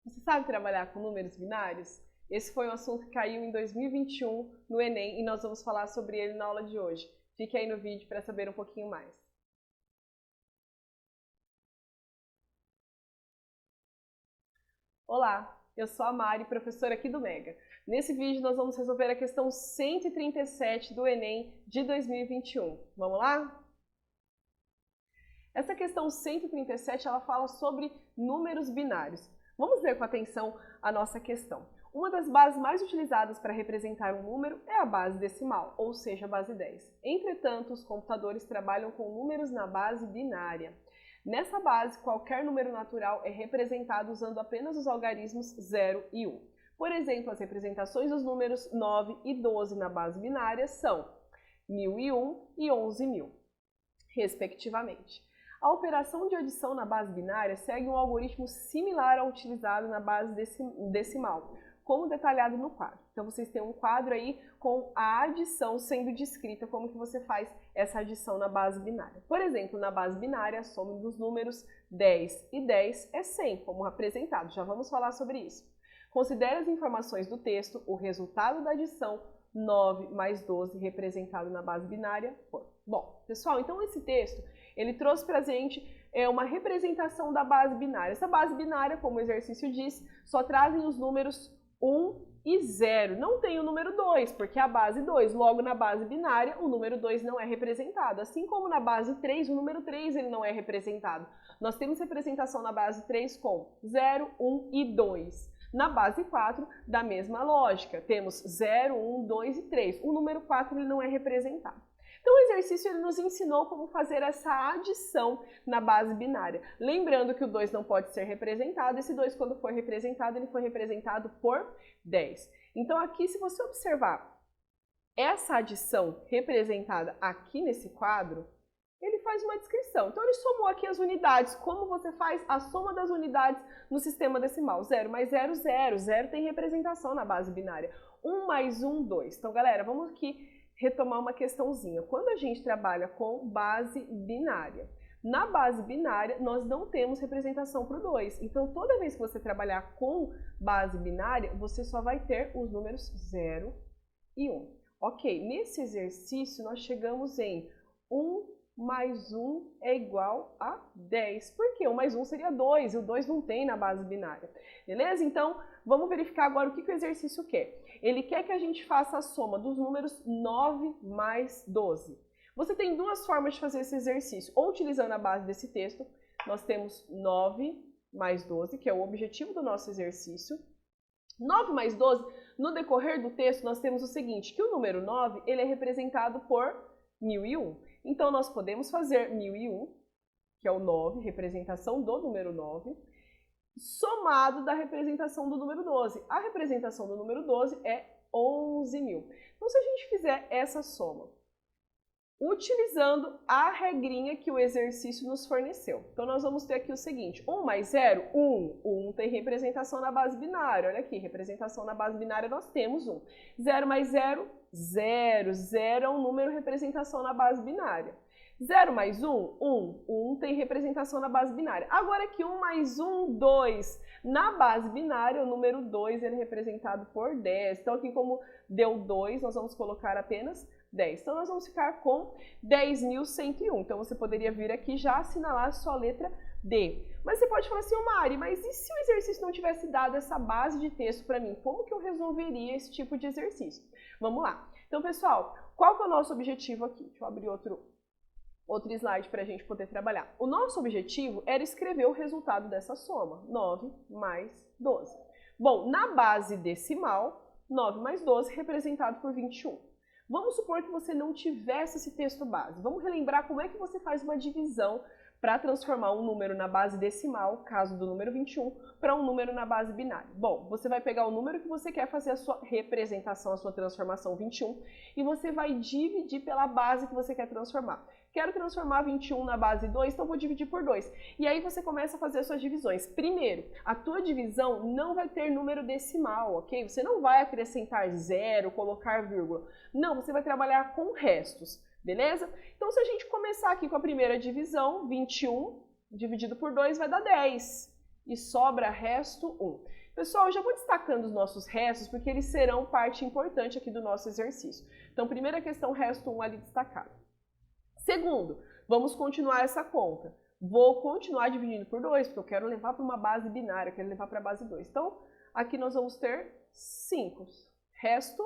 Você sabe trabalhar com números binários? Esse foi um assunto que caiu em 2021 no Enem e nós vamos falar sobre ele na aula de hoje. Fique aí no vídeo para saber um pouquinho mais. Olá, eu sou a Mari, professora aqui do Mega. Nesse vídeo nós vamos resolver a questão 137 do Enem de 2021. Vamos lá? Essa questão 137 ela fala sobre números binários. Vamos ler com atenção a nossa questão. Uma das bases mais utilizadas para representar um número é a base decimal, ou seja, a base 10. Entretanto, os computadores trabalham com números na base binária. Nessa base, qualquer número natural é representado usando apenas os algarismos 0 e 1. Por exemplo, as representações dos números 9 e 12 na base binária são 1001 e 11.000, respectivamente. A operação de adição na base binária segue um algoritmo similar ao utilizado na base decimal, como detalhado no quadro. Então, vocês têm um quadro aí com a adição sendo descrita, como que você faz essa adição na base binária. Por exemplo, na base binária, a soma dos números 10 e 10 é 100, como apresentado. Já vamos falar sobre isso. Considere as informações do texto, o resultado da adição 9 mais 12 representado na base binária por. Bom, pessoal, então esse texto, ele trouxe pra gente uma representação da base binária. Essa base binária, como o exercício diz, só trazem os números 1 e 0. Não tem o número 2, porque é a base 2. Logo, na base binária, o número 2 não é representado. Assim como na base 3, o número 3 ele não é representado. Nós temos representação na base 3 com 0, 1 e 2. Na base 4, da mesma lógica, temos 0, 1, 2 e 3. O número 4 ele não é representado. Então, o exercício ele nos ensinou como fazer essa adição na base binária. Lembrando que o 2 não pode ser representado, esse 2, quando for representado, ele foi representado por 10. Então, aqui, se você observar essa adição representada aqui nesse quadro, ele faz uma descrição. Então, ele somou aqui as unidades. Como você faz a soma das unidades no sistema decimal? 0 mais 0, 0. 0 tem representação na base binária. 1 mais 1, 2. Então, galera, vamos aqui retomar uma questãozinha. Quando a gente trabalha com base binária, na base binária nós não temos representação para o 2. Então, toda vez que você trabalhar com base binária, você só vai ter os números 0 e 1. Ok, nesse exercício nós chegamos em 1 mais 1 é igual a 10. Por quê? 1 mais 1 seria 2, e o 2 não tem na base binária. Beleza? Então, vamos verificar agora o que o exercício quer. Ele quer que a gente faça a soma dos números 9 mais 12. Você tem duas formas de fazer esse exercício. Ou utilizando a base desse texto, nós temos 9 mais 12, que é o objetivo do nosso exercício. 9 mais 12, no decorrer do texto, nós temos o seguinte, que o número 9 ele é representado por 1001. Então, nós podemos fazer 1001, que é o 9, representação do número 9, somado da representação do número 12. A representação do número 12 é 11.000. Então, se a gente fizer essa soma, utilizando a regrinha que o exercício nos forneceu. Então, nós vamos ter aqui o seguinte, 1 mais 0, 1. 1 tem representação na base binária. Olha aqui, representação na base binária nós temos 1. 0 mais 0, 0. 0 é um número representação na base binária. 0 mais 1, 1. 1 tem representação na base binária. Agora aqui, 1 mais 1, 2. Na base binária, o número 2 ele é representado por 10. Então, aqui como deu 2, nós vamos colocar apenas 10. Então, nós vamos ficar com 10.101. Então, você poderia vir aqui já assinalar a sua letra D. Mas você pode falar assim, Mari, mas e se o exercício não tivesse dado essa base de texto para mim? Como que eu resolveria esse tipo de exercício? Vamos lá. Então, pessoal, qual que é o nosso objetivo aqui? Deixa eu abrir outro slide para a gente poder trabalhar. O nosso objetivo era escrever o resultado dessa soma, 9 mais 12. Bom, na base decimal, 9 mais 12 representado por 21. Vamos supor que você não tivesse esse texto base. Vamos relembrar como é que você faz uma divisão para transformar um número na base decimal, caso do número 21, para um número na base binária. Bom, você vai pegar o número que você quer fazer a sua representação, a sua transformação 21, e você vai dividir pela base que você quer transformar. Quero transformar 21 na base 2, então vou dividir por 2. E aí você começa a fazer as suas divisões. Primeiro, a tua divisão não vai ter número decimal, ok? Você não vai acrescentar 0, colocar vírgula. Não, você vai trabalhar com restos, beleza? Então, se a gente começar aqui com a primeira divisão, 21 dividido por 2 vai dar 10. e sobra resto 1. Pessoal, eu já vou destacando os nossos restos, porque eles serão parte importante aqui do nosso exercício. Então, primeira questão, resto 1 ali destacado. Segundo, vamos continuar essa conta. Vou continuar dividindo por 2, porque eu quero levar para uma base binária, eu quero levar para a base 2. Então, aqui nós vamos ter 5. Resto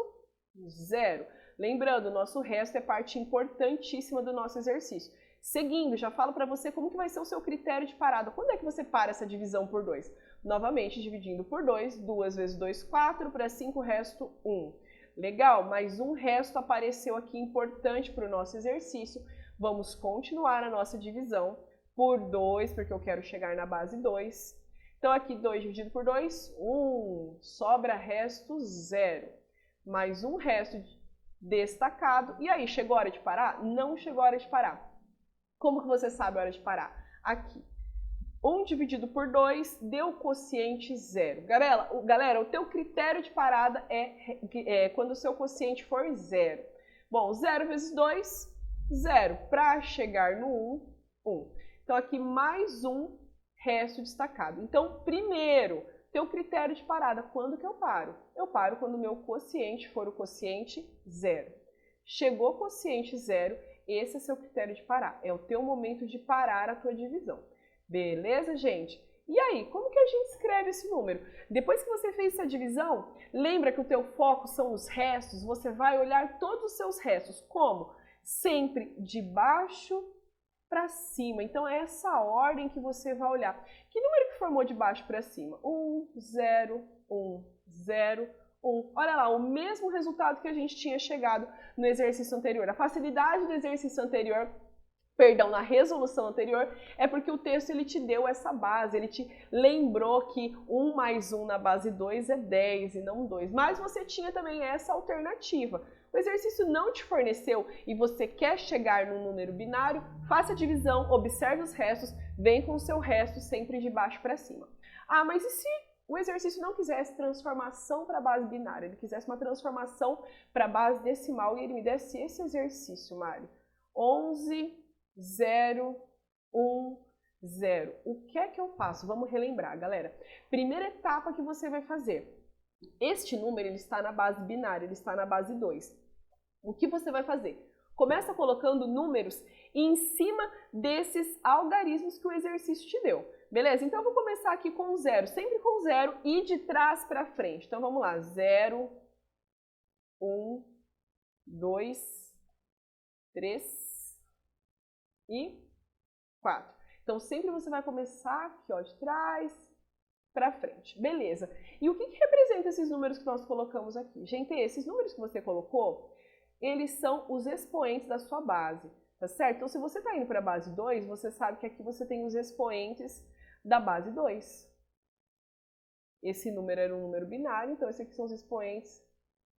0. Lembrando, nosso resto é parte importantíssima do nosso exercício. Seguindo, já falo para você como que vai ser o seu critério de parada. Quando é que você para essa divisão por 2? Novamente, dividindo por 2, 2 vezes 2, 4, para 5, resto 1. Legal, mais um resto apareceu aqui importante para o nosso exercício. Vamos continuar a nossa divisão por 2, porque eu quero chegar na base 2. Então, aqui 2 dividido por 2, 1. Sobra resto 0. Mais um resto destacado. E aí, chegou a hora de parar? Não chegou a hora de parar. Como que você sabe a hora de parar? Aqui. 1 dividido por 2 deu quociente 0. Galera, o teu critério de parada é quando o seu quociente for 0. Bom, 0 vezes 2, 0. Para chegar no 1, 1. Então, aqui mais um resto destacado. Então, primeiro, teu critério de parada, quando que eu paro? Eu paro quando o meu quociente for o quociente 0. Chegou quociente 0, esse é seu critério de parar. É o teu momento de parar a tua divisão. Beleza, gente? E aí, como que a gente escreve esse número? Depois que você fez essa divisão, lembra que o teu foco são os restos, você vai olhar todos os seus restos. Como? Sempre de baixo para cima. Então, é essa ordem que você vai olhar. Que número que formou de baixo para cima? 1, 0, 1, 0, 1. Olha lá, o mesmo resultado que a gente tinha chegado no exercício anterior. A facilidade do exercício anterior, na resolução anterior, é porque o texto ele te deu essa base, ele te lembrou que 1 mais 1 na base 2 é 10 e não 2. Mas você tinha também essa alternativa. O exercício não te forneceu e você quer chegar no número binário, faça a divisão, observe os restos, vem com o seu resto sempre de baixo para cima. Ah, mas e se o exercício não quisesse transformação para a base binária, ele quisesse uma transformação para a base decimal e ele me desse esse exercício, Mário? 11, 0, 1, 0. O que é que eu faço? Vamos relembrar, galera. Primeira etapa que você vai fazer. Este número ele está na base binária, ele está na base 2. O que você vai fazer? Começa colocando números em cima desses algarismos que o exercício te deu. Beleza? Então, eu vou começar aqui com 0, sempre com 0 e de trás para frente. Então, vamos lá. 0, 1, 2, 3 e 4. Então, sempre você vai começar aqui, ó, de trás para frente. Beleza. E o que representa esses números que nós colocamos aqui? Gente, esses números que você colocou, eles são os expoentes da sua base, tá certo? Então, se você está indo para a base 2, você sabe que aqui você tem os expoentes da base 2. Esse número era um número binário, então esses aqui são os expoentes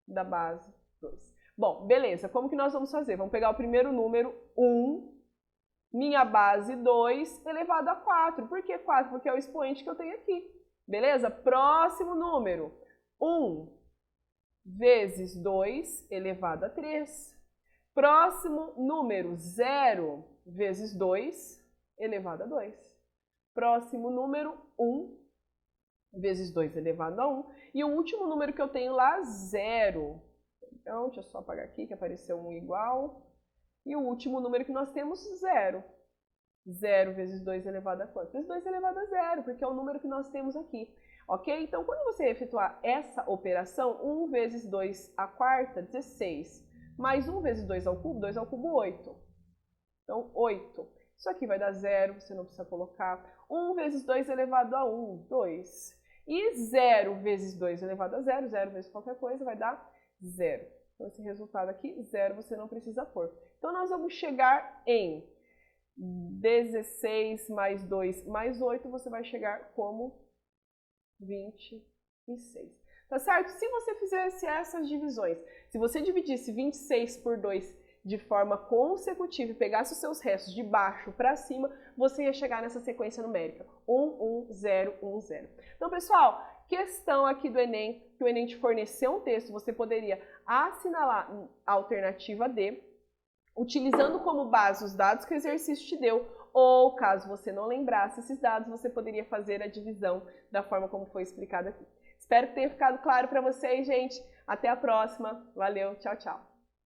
da base 2. Bom, beleza. Como que nós vamos fazer? Vamos pegar o primeiro número, 1, minha base 2 elevado a 4. Por que 4? Porque é o expoente que eu tenho aqui. Beleza? Próximo número, 1 vezes 2 elevado a 3. Próximo número, 0 vezes 2 elevado a 2. Próximo número, 1 vezes 2 elevado a 1. E o último número que eu tenho lá, 0. Então, deixa eu só apagar aqui que apareceu um igual. E o último número que nós temos, 0. 0 vezes 2 elevado a quanto? Vezes 2 elevado a 0, porque é o número que nós temos aqui. Ok? Então, quando você efetuar essa operação, 1 vezes 2 à quarta, 16. Mais 1 vezes 2 ao cubo, 8. Então, 8. Isso aqui vai dar 0, você não precisa colocar. 1 vezes 2 elevado a 1, 2. E 0 vezes 2 elevado a 0, 0 vezes qualquer coisa, vai dar 0. Então, esse resultado aqui, 0, você não precisa pôr. Então, nós vamos chegar em 16 mais 2 mais 8, você vai chegar como 26. Tá certo? Se você fizesse essas divisões, se você dividisse 26 por 2 de forma consecutiva e pegasse os seus restos de baixo para cima, você ia chegar nessa sequência numérica. 1, 1, 0, 1, 0. Então, pessoal, questão aqui do Enem, que o Enem te forneceu um texto, você poderia assinalar a alternativa D, utilizando como base os dados que o exercício te deu, ou caso você não lembrasse esses dados, você poderia fazer a divisão da forma como foi explicado aqui. Espero que tenha ficado claro para vocês, gente. Até a próxima. Valeu, tchau, tchau.